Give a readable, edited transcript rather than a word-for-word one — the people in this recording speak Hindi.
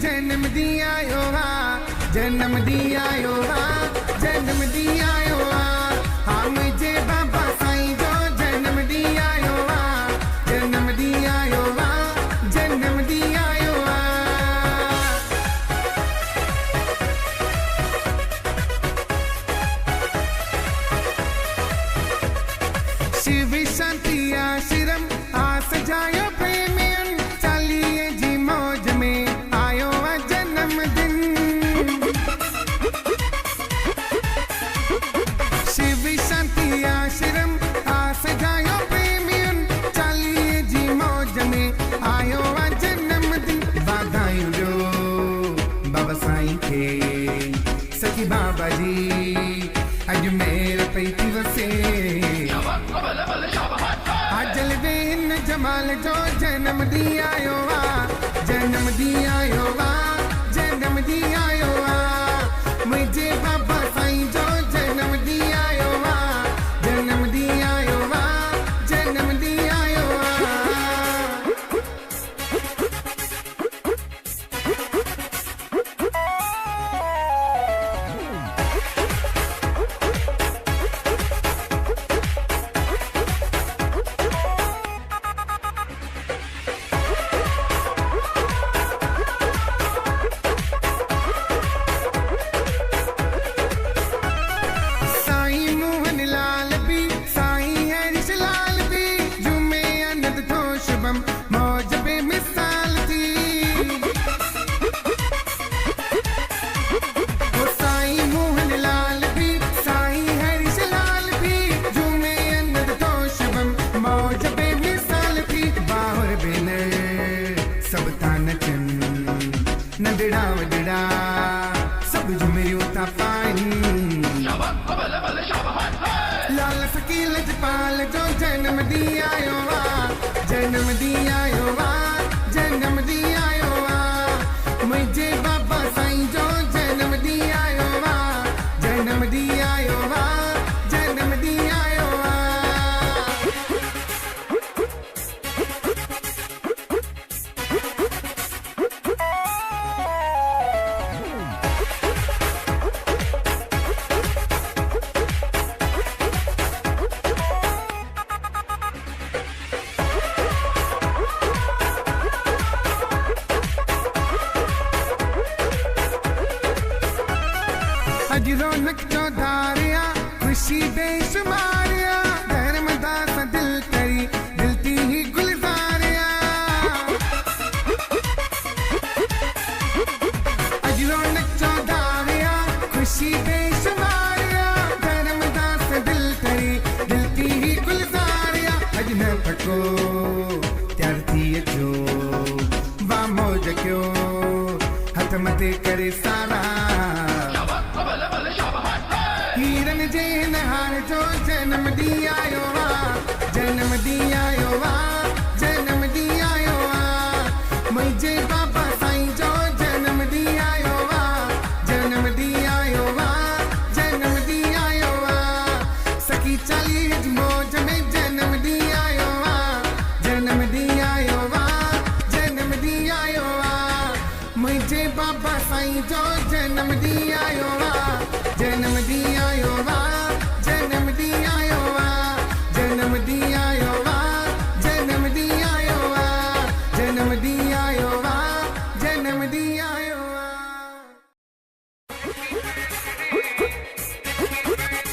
जन्म दिया योवा, जन्म दिया योवा, जन्म दिया योवा, हाँ मुझे बाबा साईं जो जन्म दिया योवा, जन्म दिया योवा, जन्म दिया योवा। शिव शांति आश्रम आ सजायो प्रेमियन, चलिए जी मौज में आयो जन्मदिन। शिव शांति आश्रम आ सजायो प्रेमियन, चलिए जी मौज में आयो जन्मदिन। बधाई जो बाबा साईं खे सखी बाबा जी अज मेरे पैती वसे, अजल बेन जमाल जो जन्म दिया योवा, जन्म दिया योवा, जन्म दिया योवा, मुझे बाबा साईं जो जन्म दिया योवा, जन्म दिया योवा, जन्म दिया योवा। मौज पे मिसाल थी वो साईं मोहन लाल भी, साईं हरीश लाल भी, झूमे अनंद तो शुभम मौज पे मिसाल थी। बाहर बेनर सब था नचन, नंदड़ा वडड़ा सब झुमरियो था पाइन। लाल फकील जपाल जो जन्म दिया योवा, जन्म दिया योवा, जन्म दिया योवा, मुझे बाबा साईं जो जन्म दिया योवा, जन्म दिया योवा, जन्म दिया योवा। अज रौनक चौधारिया खुशी बेशुमारिया, धर्मदास दिल करी दिलती ही गुलजारिया। अज रौनक चौधारिया खुशी बेशुमारिया, धर्मदास दिल करी दिलती ही गुलजारिया। अज न थको त्यार थी अचो वा मौज क्यों हथ मथे करे सारा। हीरन जे नहार जो जन्म दिया योवा, जन्म दिया योवा, जन्म दिया योवा, मुझे बाबा साईं जो जन्म दिया योवा, जन्म दिया योवा, जन्म दिया योवा। सखी चली हज मौज में जन्म दिया योवा, जन्म दिया योवा, जन्म दिया योवा, मुझे बाबा साईं जो जन्म दिया योवा।